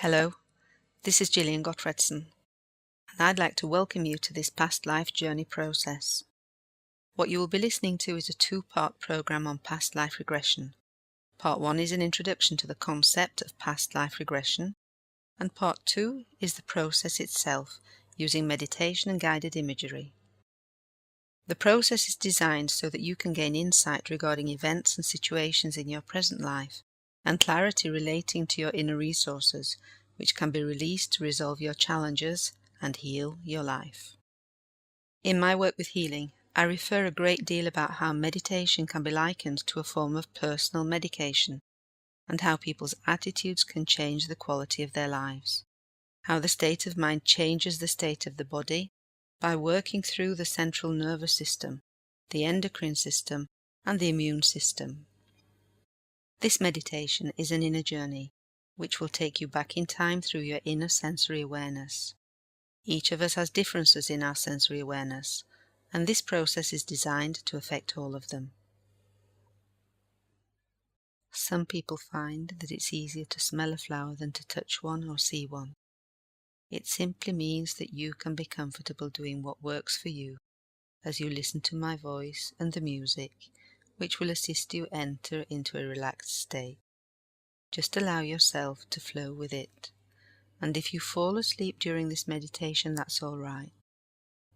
Hello, this is Gillian Godtfredsen, and I'd like to welcome you to this past life journey process. What you will be listening to is a two-part program on past life regression. Part 1 is an introduction to the concept of past life regression, and Part 2 is the process itself using meditation and guided imagery. The process is designed so that you can gain insight regarding events and situations in your present life, and clarity relating to your inner resources, which can be released to resolve your challenges and heal your life. In my work with healing, I refer a great deal about how meditation can be likened to a form of personal medication, and how people's attitudes can change the quality of their lives, how the state of mind changes the state of the body by working through the central nervous system, the endocrine system, and the immune system. This meditation is an inner journey, which will take you back in time through your inner sensory awareness. Each of us has differences in our sensory awareness, and this process is designed to affect all of them. Some people find that it's easier to smell a flower than to touch one or see one. It simply means that you can be comfortable doing what works for you as you listen to my voice and the music, which will assist you enter into a relaxed state. Just allow yourself to flow with it, and if you fall asleep during this meditation, that's all right.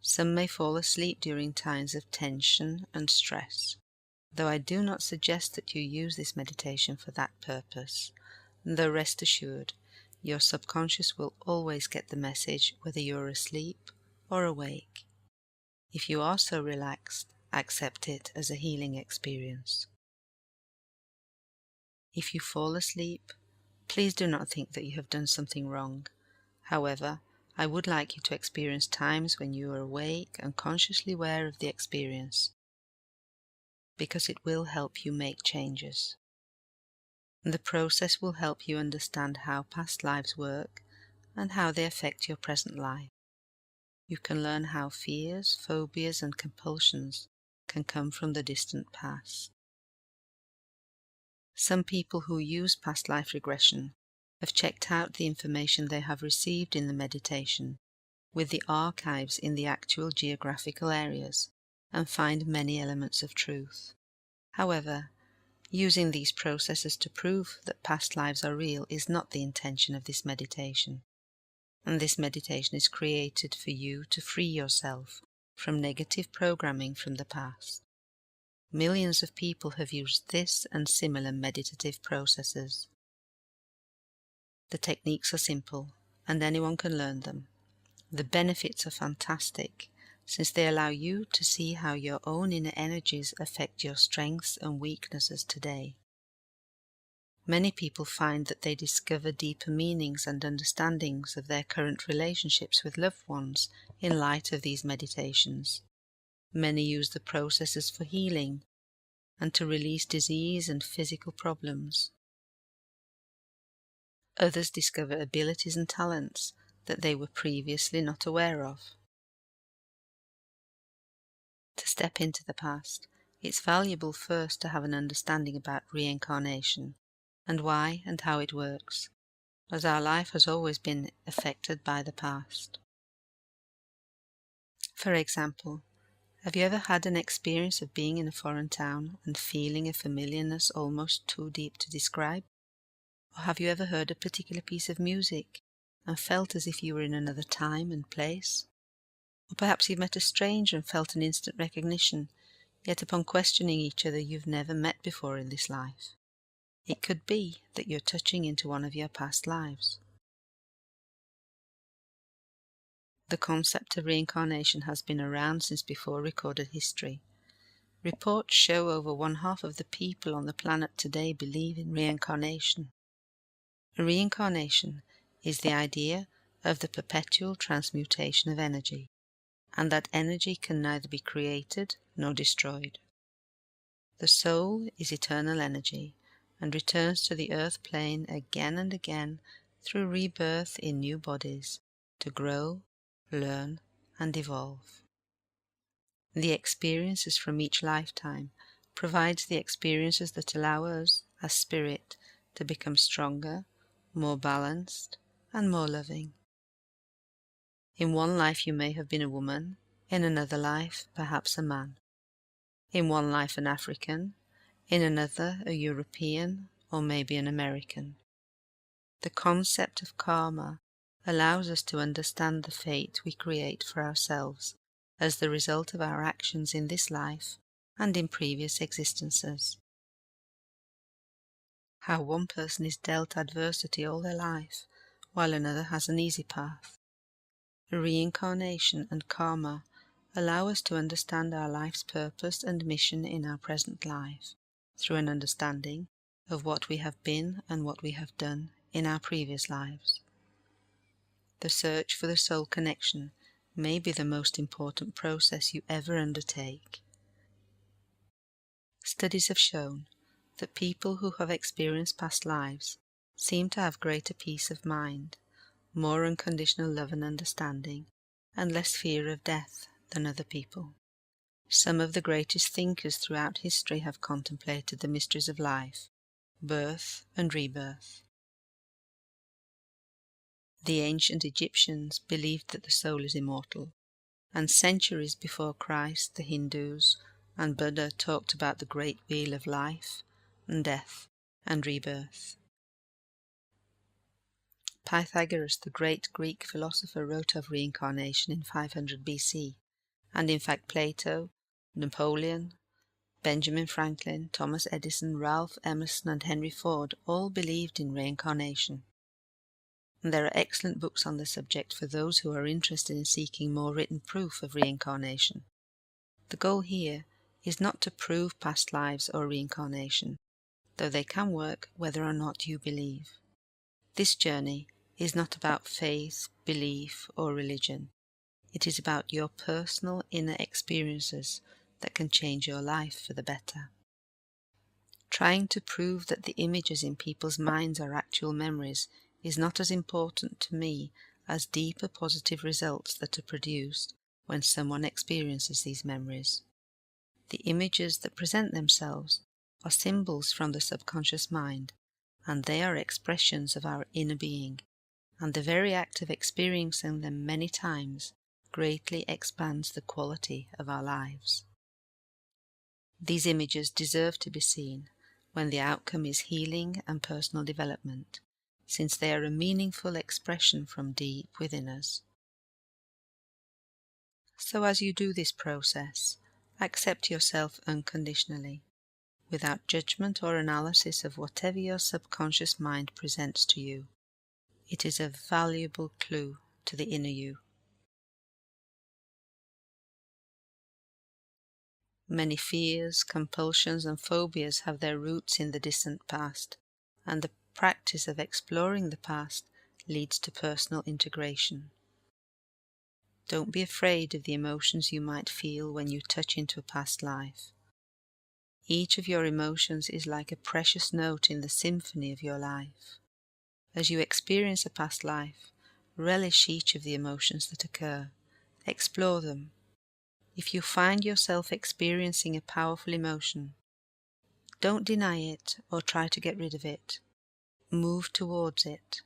Some may fall asleep during times of tension and stress, though I do not suggest that you use this meditation for that purpose, though rest assured, your subconscious will always get the message whether you're asleep or awake. If you are so relaxed, accept it as a healing experience. If you fall asleep, please do not think that you have done something wrong. However, I would like you to experience times when you are awake and consciously aware of the experience, because it will help you make changes. The process will help you understand how past lives work and how they affect your present life. You can learn how fears, phobias, and compulsions can come from the distant past. Some people who use past life regression have checked out the information they have received in the meditation with the archives in the actual geographical areas and find many elements of truth. However, using these processes to prove that past lives are real is not the intention of this meditation, and this meditation is created for you to free yourself from negative programming from the past. Millions of people have used this and similar meditative processes. The techniques are simple, and anyone can learn them. The benefits are fantastic, since they allow you to see how your own inner energies affect your strengths and weaknesses today. Many people find that they discover deeper meanings and understandings of their current relationships with loved ones in light of these meditations. Many use the processes for healing and to release disease and physical problems. Others discover abilities and talents that they were previously not aware of. To step into the past, it's valuable first to have an understanding about reincarnation and why and how it works, as our life has always been affected by the past. For example, have you ever had an experience of being in a foreign town and feeling a familiarness almost too deep to describe? Or have you ever heard a particular piece of music and felt as if you were in another time and place? Or perhaps you've met a stranger and felt an instant recognition, yet upon questioning each other you've never met before in this life. It could be that you're touching into one of your past lives. The concept of reincarnation has been around since before recorded history. Reports show over 1/2 of the people on the planet today believe in reincarnation. Reincarnation is the idea of the perpetual transmutation of energy, and that energy can neither be created nor destroyed. The soul is eternal energy and returns to the earth plane again and again through rebirth in new bodies to grow, learn, and evolve. The experiences from each lifetime provides the experiences that allow us, as spirit, to become stronger, more balanced, and more loving. In one life you may have been a woman, in another life perhaps a man. In one life an African, in another a European, or maybe an American. The concept of karma allows us to understand the fate we create for ourselves as the result of our actions in this life and in previous existences. How one person is dealt adversity all their life, while another has an easy path. Reincarnation and karma allow us to understand our life's purpose and mission in our present life, through an understanding of what we have been and what we have done in our previous lives. The search for the soul connection may be the most important process you ever undertake. Studies have shown that people who have experienced past lives seem to have greater peace of mind, more unconditional love and understanding, and less fear of death than other people. Some of the greatest thinkers throughout history have contemplated the mysteries of life, birth and rebirth. The ancient Egyptians believed that the soul is immortal, and centuries before Christ the Hindus and Buddha talked about the great wheel of life and death and rebirth. Pythagoras, the great Greek philosopher, wrote of reincarnation in 500 BC, and in fact Plato, Napoleon, Benjamin Franklin, Thomas Edison, Ralph Emerson and Henry Ford all believed in reincarnation. And there are excellent books on the subject for those who are interested in seeking more written proof of reincarnation. The goal here is not to prove past lives or reincarnation, though they can work whether or not you believe. This journey is not about faith, belief, or religion. It is about your personal inner experiences that can change your life for the better. Trying to prove that the images in people's minds are actual memories is not as important to me as deeper positive results that are produced when someone experiences these memories. The images that present themselves are symbols from the subconscious mind, and they are expressions of our inner being, and the very act of experiencing them many times greatly expands the quality of our lives. These images deserve to be seen when the outcome is healing and personal development, since they are a meaningful expression from deep within us. So as you do this process, accept yourself unconditionally, without judgment or analysis of whatever your subconscious mind presents to you. It is a valuable clue to the inner you. Many fears, compulsions and phobias have their roots in the distant past, and the practice of exploring the past leads to personal integration. Don't be afraid of the emotions you might feel when you touch into a past life. Each of your emotions is like a precious note in the symphony of your life. As you experience a past life, relish each of the emotions that occur. Explore them. If you find yourself experiencing a powerful emotion, don't deny it or try to get rid of it. Move towards it.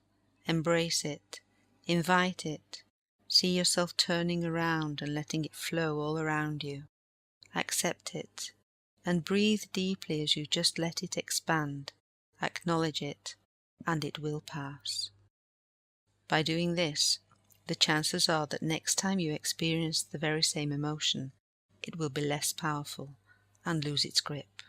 Embrace it. Invite it. See yourself turning around and letting it flow all around you. Accept it, and breathe deeply as you just let it expand. Acknowledge it, and it will pass. By doing this, the chances are that next time you experience the very same emotion, it will be less powerful and lose its grip.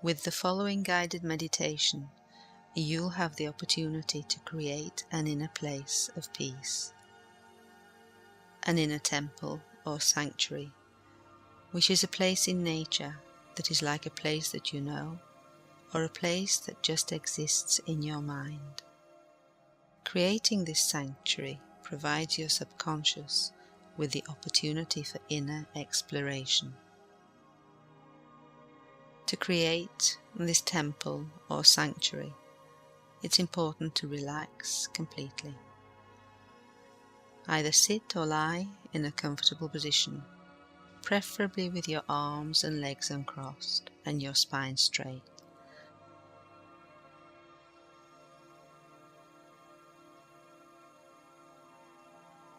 With the following guided meditation, you'll have the opportunity to create an inner place of peace. an inner temple or sanctuary, which is a place in nature that is like a place that you know, or a place that just exists in your mind. Creating this sanctuary provides your subconscious with the opportunity for inner exploration. To create this temple or sanctuary, it's important to relax completely. Either sit or lie in a comfortable position, preferably with your arms and legs uncrossed and your spine straight.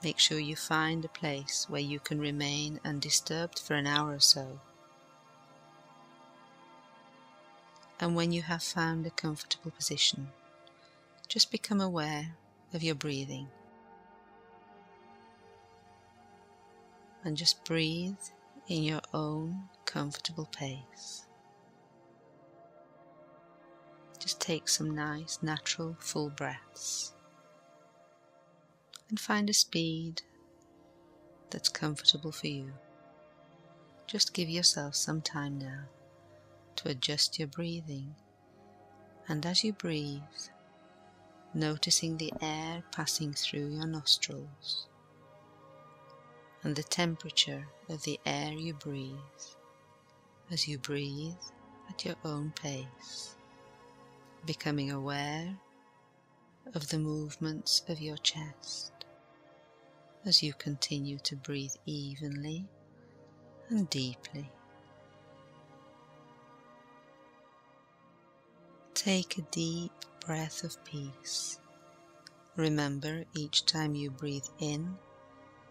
Make sure you find a place where you can remain undisturbed for an hour or so. And when you have found a comfortable position, just become aware of your breathing. And just breathe in your own comfortable pace. Just take some nice, natural, full breaths. And find a speed that's comfortable for you. Just give yourself some time now to adjust your breathing. And as you breathe, noticing the air passing through your nostrils and the temperature of the air you breathe as you breathe at your own pace, becoming aware of the movements of your chest as you continue to breathe evenly and deeply. Take a deep breath of peace. Remember, each time you breathe in,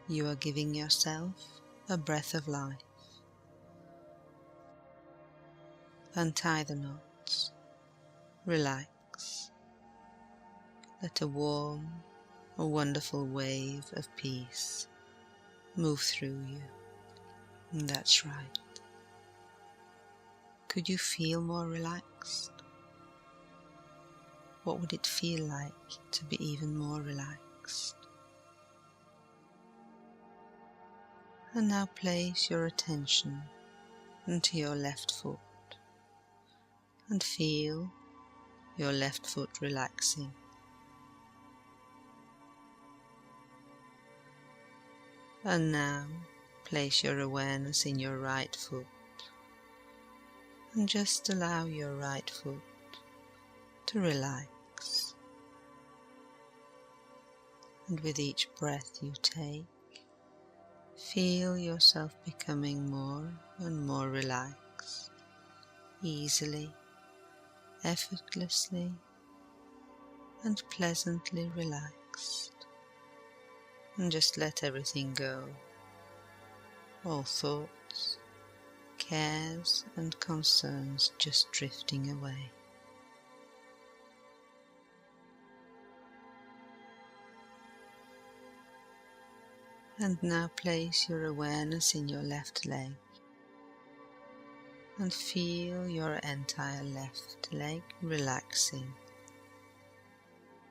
you are giving yourself a breath of life. Untie the knots. Relax. Let a warm, a wonderful wave of peace move through you. And that's right. Could you feel more relaxed? What would it feel like to be even more relaxed? And now place your attention into your left foot and feel your left foot relaxing. And now place your awareness in your right foot and just allow your right foot to relax. And with each breath you take, feel yourself becoming more and more relaxed, easily, effortlessly, and pleasantly relaxed. And just let everything go, all thoughts, cares and concerns just drifting away. And now place your awareness in your left leg and feel your entire left leg relaxing.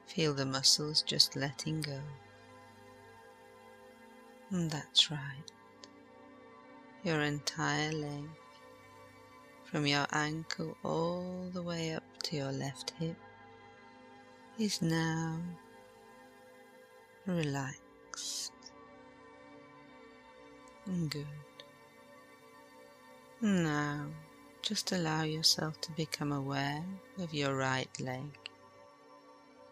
Feel the muscles just letting go. And that's right. Your entire leg, from your ankle all the way up to your left hip, is now relaxed and good. Now, just allow yourself to become aware of your right leg.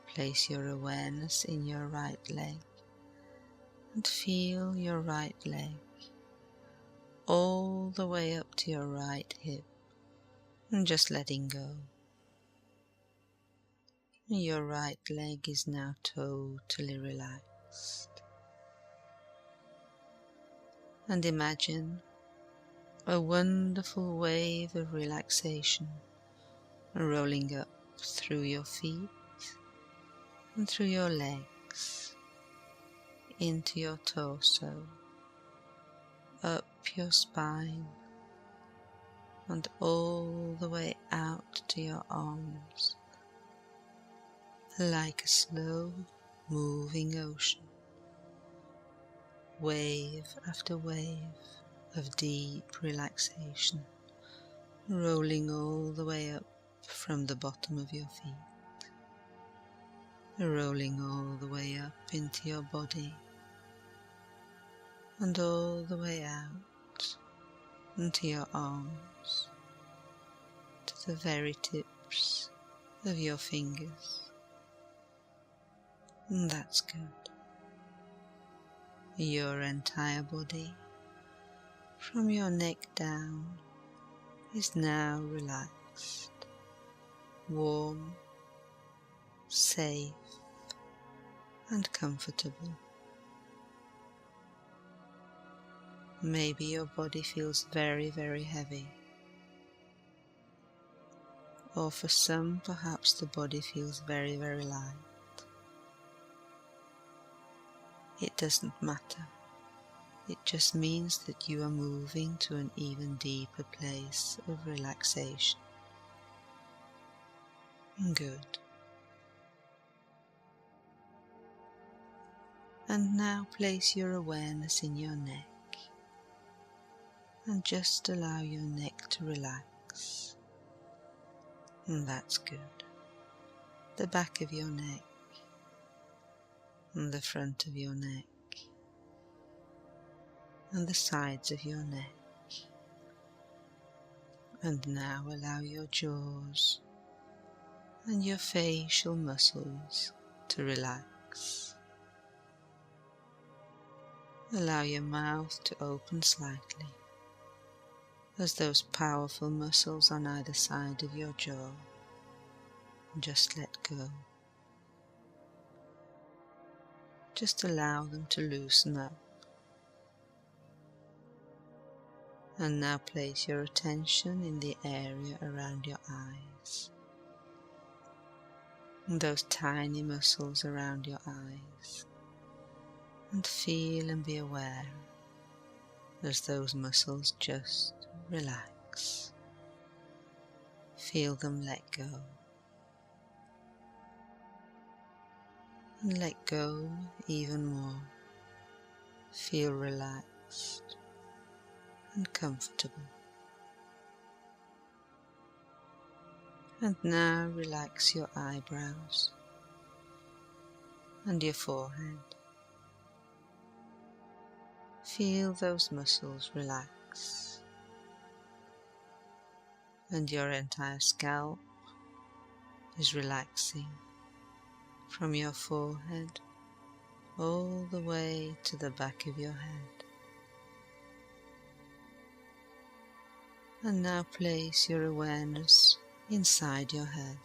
Place your awareness in your right leg and feel your right leg all the way up to your right hip and just letting go. Your right leg is now totally relaxed. And imagine a wonderful wave of relaxation rolling up through your feet and through your legs, into your torso, up your spine, and all the way out to your arms, like a slow moving ocean, wave after wave of deep relaxation, rolling all the way up from the bottom of your feet, rolling all the way up into your body and all the way out into your arms, to the very tips of your fingers. And that's good. Your entire body, from your neck down, is now relaxed, warm, safe, and comfortable. Maybe your body feels very, very heavy. Or for some, perhaps the body feels very, very light. It doesn't matter. It just means that you are moving to an even deeper place of relaxation. Good. And now place your awareness in your neck and just allow your neck to relax. And that's good. The back of your neck and the front of your neck and the sides of your neck. And now allow your jaws and your facial muscles to relax. Allow your mouth to open slightly as those powerful muscles on either side of your jaw just let go. Just allow them to loosen up. And now place your attention in the area around your eyes. And those tiny muscles around your eyes. And feel and be aware as those muscles just relax. Feel them let go. And let go even more. Feel relaxed and comfortable. And now relax your eyebrows and your forehead. Feel those muscles relax. And your entire scalp is relaxing from your forehead all the way to the back of your head. And now place your awareness inside your head.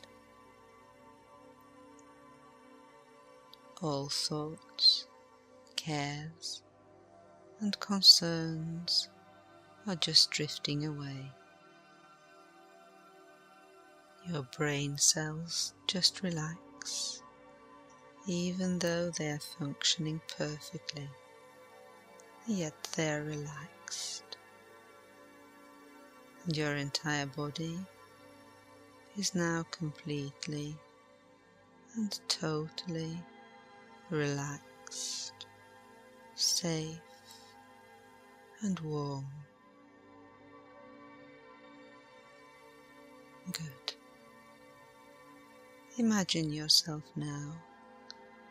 All thoughts, cares, and concerns are just drifting away. Your brain cells just relax, even though they are functioning perfectly, yet they are relaxed. And your entire body is now completely and totally relaxed, safe, and warm. Good. Imagine yourself now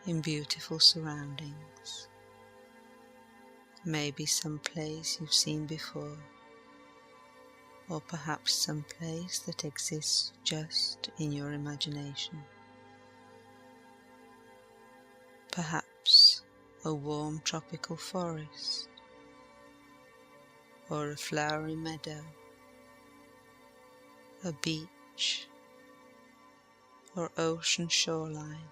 in beautiful surroundings, maybe some place you've seen before, or perhaps some place that exists just in your imagination. Perhaps a warm tropical forest, or a flowery meadow, a beach, or ocean shoreline.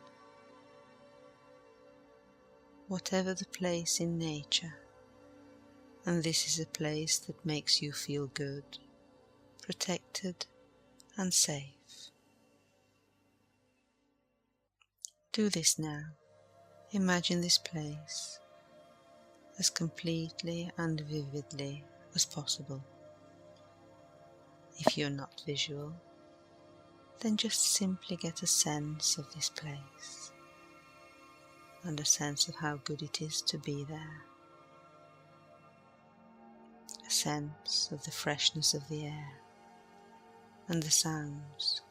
Whatever the place in nature, and this is a place that makes you feel good, protected and safe. Do this now. Imagine this place as completely and vividly as possible. If you're not visual, then just simply get a sense of this place and a sense of how good it is to be there. sense of the freshness of the air and the sounds.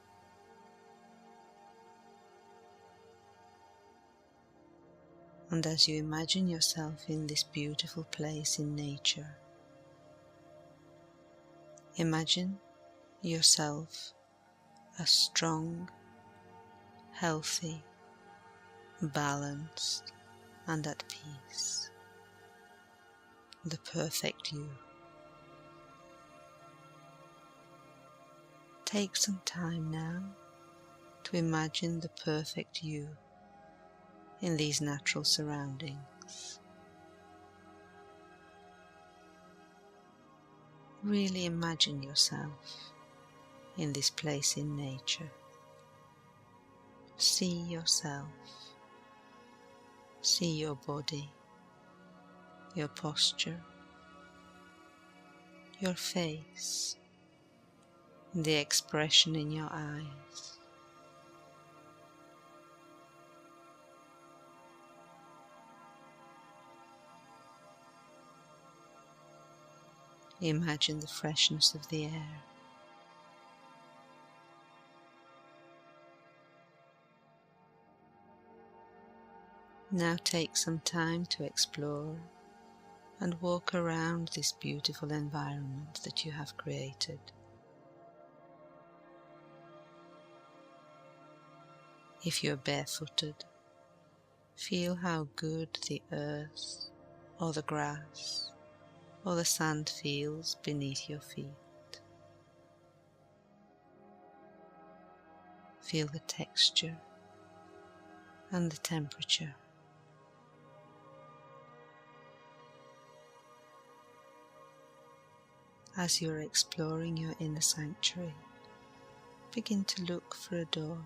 And as you imagine yourself in this beautiful place in nature, imagine yourself as strong, healthy, balanced, and at peace. The perfect you. Take some time now to imagine the perfect you in these natural surroundings. Really imagine yourself in this place in nature. See yourself. See your body, your posture, your face, the expression in your eyes. Imagine the freshness of the air. Now take some time to explore and walk around this beautiful environment that you have created. If you're barefooted, feel how good the earth or the grass or the sand feels beneath your feet. Feel the texture and the temperature. As you're exploring your inner sanctuary, begin to look for a door.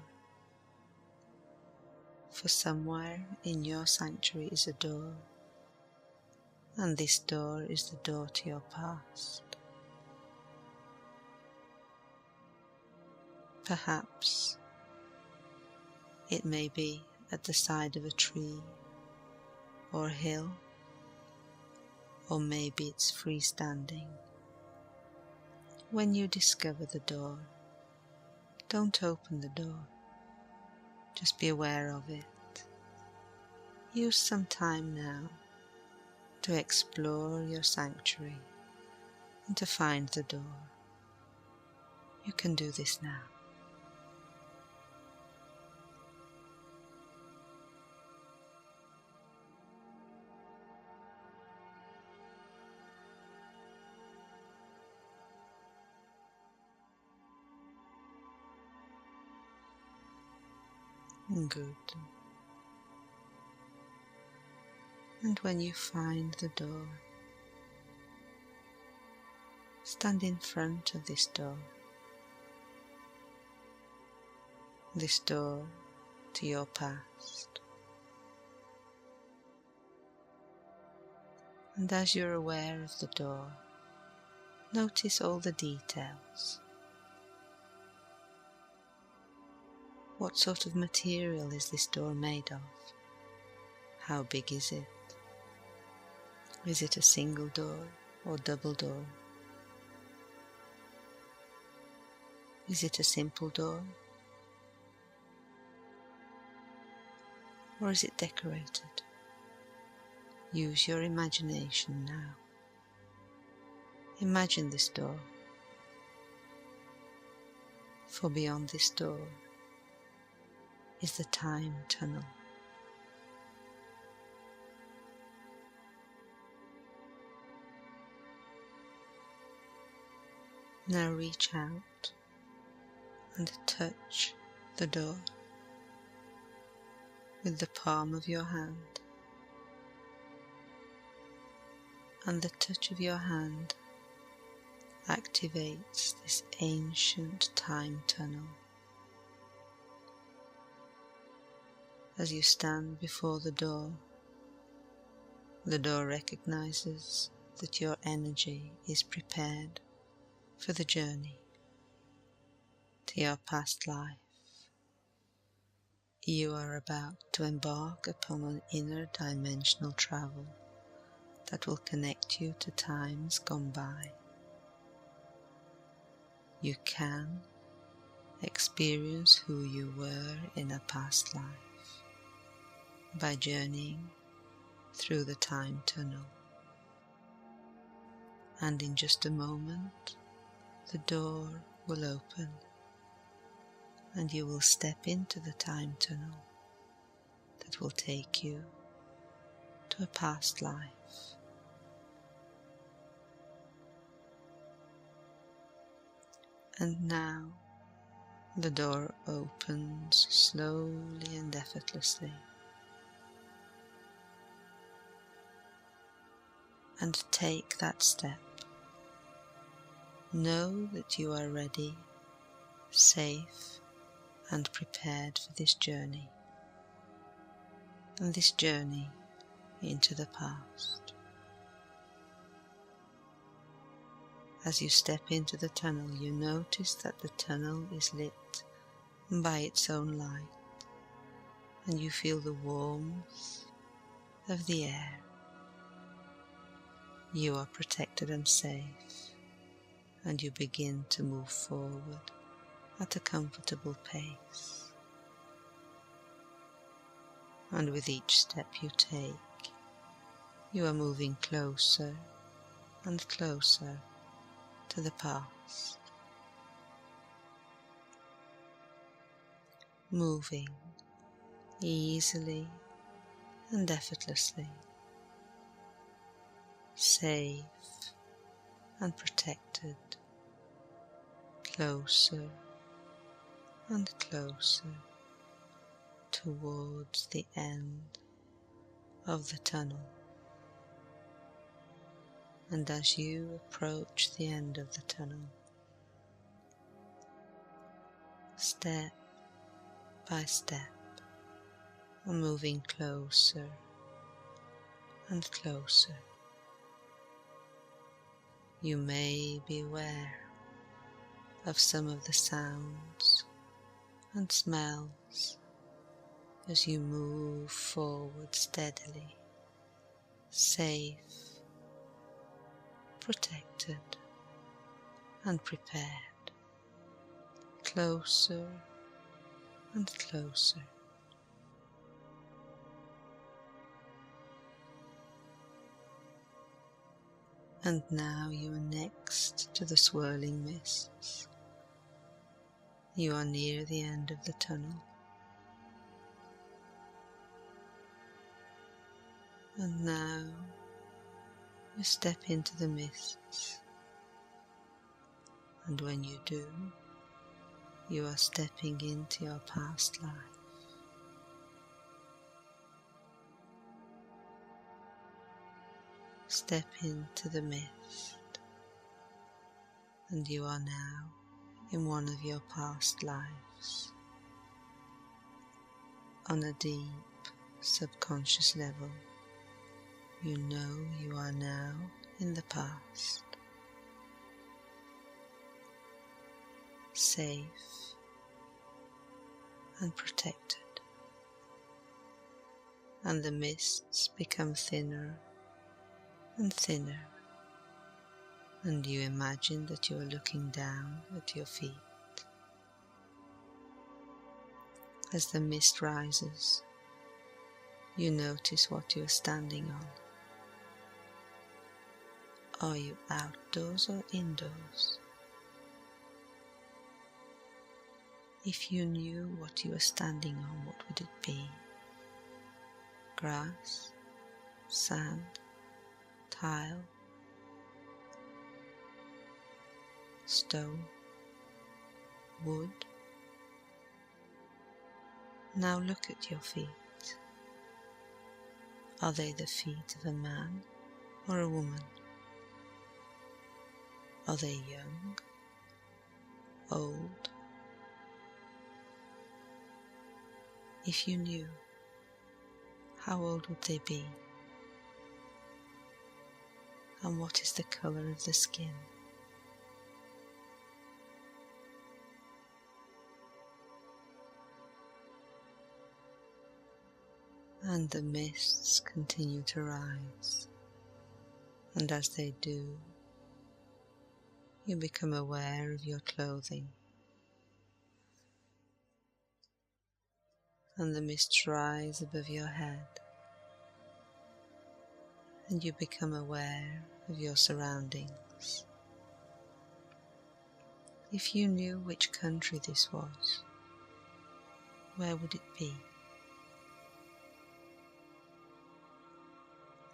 For somewhere in your sanctuary is a door, and this door is the door to your past. Perhaps it may be at the side of a tree or a hill, or maybe it's freestanding. When you discover the door, don't open the door. Just be aware of it. Use some time now to explore your sanctuary and to find the door. You can do this now. Good. And when you find the door, stand in front of this door to your past. And as you're aware of the door, notice all the details. What sort of material is this door made of? How big is it? Is it a single door or double door? Is it a simple door? Or is it decorated? Use your imagination now. Imagine this door. For beyond this door is the time tunnel. Now reach out and touch the door with the palm of your hand, and the touch of your hand activates this ancient time tunnel. As you stand before the door recognizes that your energy is prepared for the journey to your past life. You are about to embark upon an inner dimensional travel that will connect you to times gone by. You can experience who you were in a past life by journeying through the time tunnel. And in just a moment, the door will open and you will step into the time tunnel that will take you to a past life. And now the door opens slowly and effortlessly, and take that step. Know that you are ready, safe and prepared for this journey, and this journey into the past. As you step into the tunnel, you notice that the tunnel is lit by its own light, and you feel the warmth of the air. You are protected and safe, and you begin to move forward at a comfortable pace. And with each step you take, you are moving closer and closer to the past, moving easily and effortlessly, safe and protected, closer and closer towards the end of the tunnel. And as you approach the end of the tunnel, step by step, moving closer and closer, you may be aware of some of the sounds and smells as you move forward steadily, safe, protected and prepared, closer and closer. And now you are next to the swirling mists. You are near the end of the tunnel. And now you step into the mists. And when you do, you are stepping into your past life. Step into the mist, and you are now in one of your past lives. On a deep subconscious level, you know you are now in the past, safe and protected, and the mists become thinner and thinner, and you imagine that you are looking down at your feet. As the mist rises, you notice what you are standing on. Are you outdoors or indoors? If you knew what you are standing on, what would it be? Grass, sand, tile, stone, wood? Now look at your feet. Are they the feet of a man or a woman? Are they young, old? If you knew, how old would they be? And what is the color of the skin? And the mists continue to rise, And as they do, you become aware of your clothing, and the mists rise above your head, and you become aware of your surroundings. If you knew which country this was, where would it be?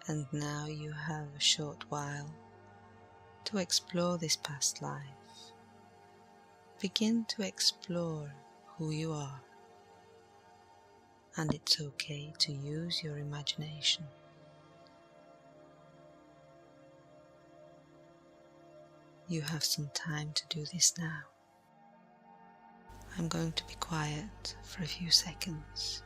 And now you have a short while to explore this past life. Begin to explore who you are, and it's okay to use your imagination. You have some time to do this now. I'm going to be quiet for a few seconds.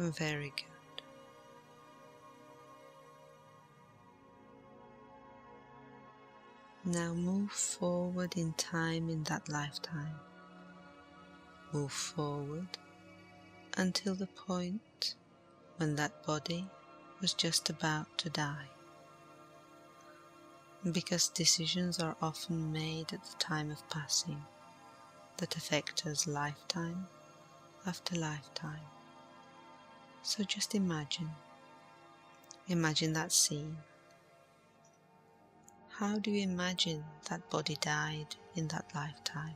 Very good. Now move forward in time in that lifetime. Move forward until the point when that body was just about to die. Because decisions are often made at the time of passing that affect us lifetime after lifetime. So just imagine that scene. How do you imagine that body died in that lifetime?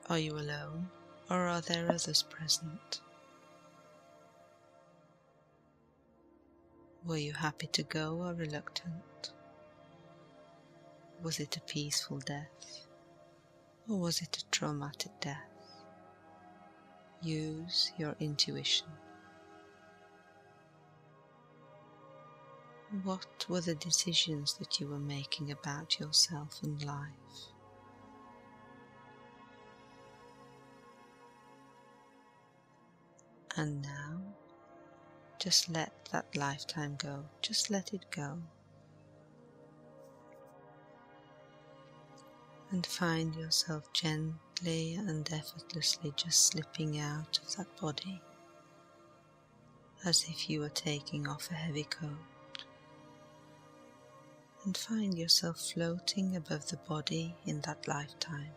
Are you alone, or are there others present? Were you happy to go or reluctant? Was it a peaceful death, or was it a traumatic death? Use your intuition. What were the decisions that you were making about yourself and life? And now, just let that lifetime go. Just let it go. And find yourself gently and effortlessly just slipping out of that body, as if you were taking off a heavy coat. And find yourself floating above the body in that lifetime,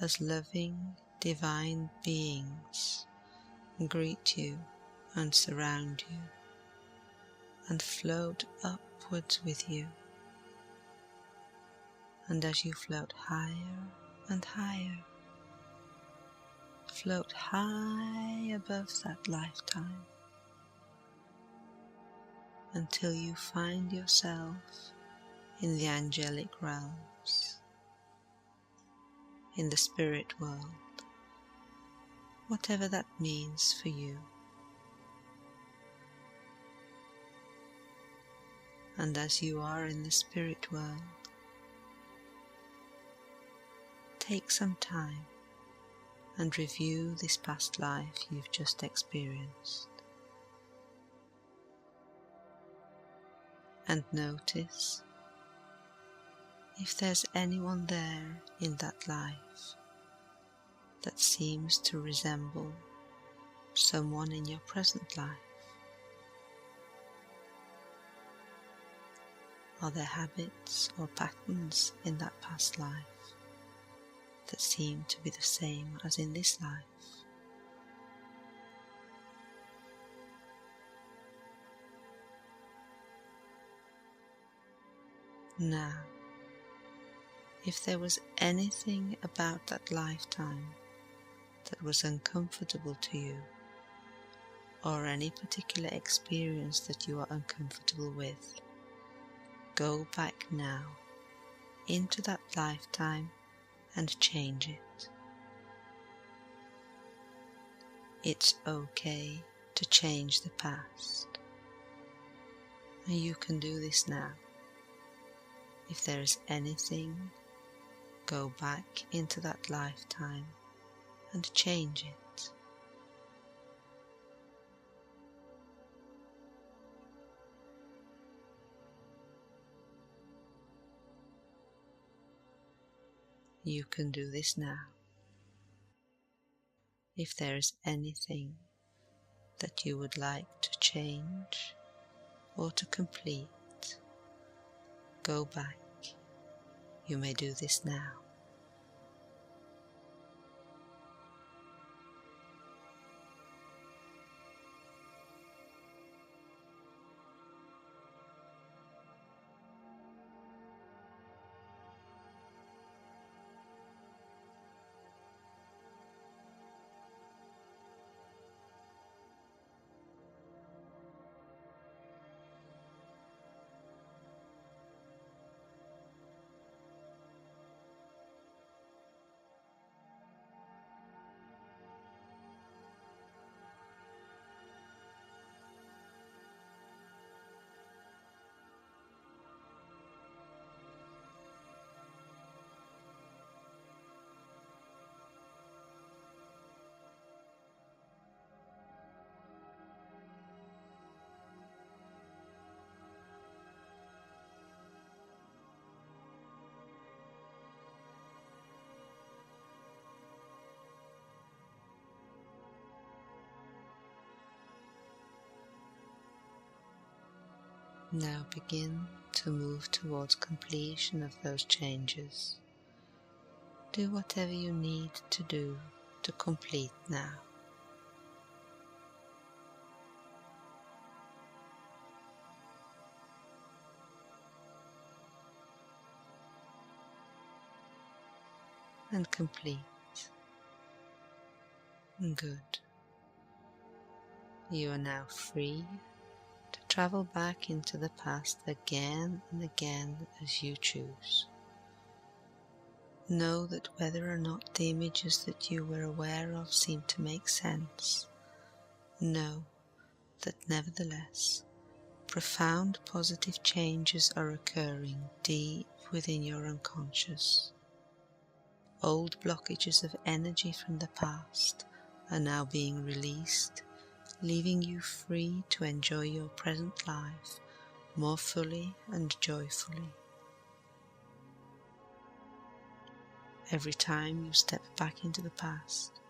as loving, divine beings greet you and surround you and float upwards with you. And as you float higher and higher, float high above that lifetime until you find yourself in the angelic realms, in the spirit world, whatever that means for you. And as you are in the spirit world, take some time and review this past life you've just experienced. And notice if there's anyone there in that life that seems to resemble someone in your present life. Are there habits or patterns in that past life that seem to be the same as in this life? Now, if there was anything about that lifetime that was uncomfortable to you, or any particular experience that you are uncomfortable with, go back now into that lifetime and change it. It's okay to change the past, and you can do this now. If there is anything, go back into that lifetime and change it. You can do this now. If there is anything that you would like to change or to complete, go back. You may do this now. Now begin to move towards completion of those changes. Do whatever you need to do to complete now. And complete. Good. You are now free to travel back into the past again and again as you choose. Know that whether or not the images that you were aware of seem to make sense, know that nevertheless, profound positive changes are occurring deep within your unconscious. Old blockages of energy from the past are now being released, leaving you free to enjoy your present life more fully and joyfully. Every time you step back into the past,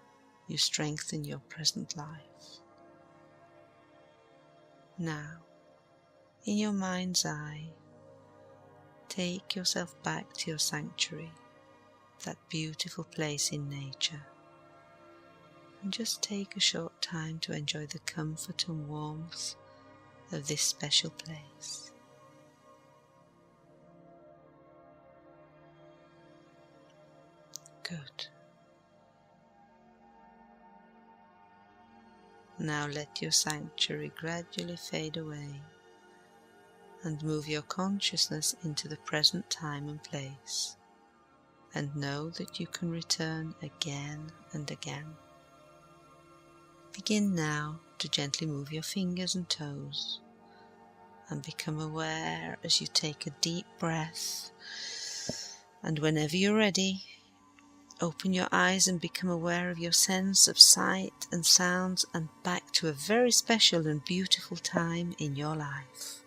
you strengthen your present life. Now, in your mind's eye, take yourself back to your sanctuary, that beautiful place in nature, and just take a short time to enjoy the comfort and warmth of this special place. Good. Now let your sanctuary gradually fade away and move your consciousness into the present time and place, and know that you can return again and again. Begin now to gently move your fingers and toes and become aware as you take a deep breath, and whenever you're ready, open your eyes and become aware of your sense of sight and sounds and back to a very special and beautiful time in your life.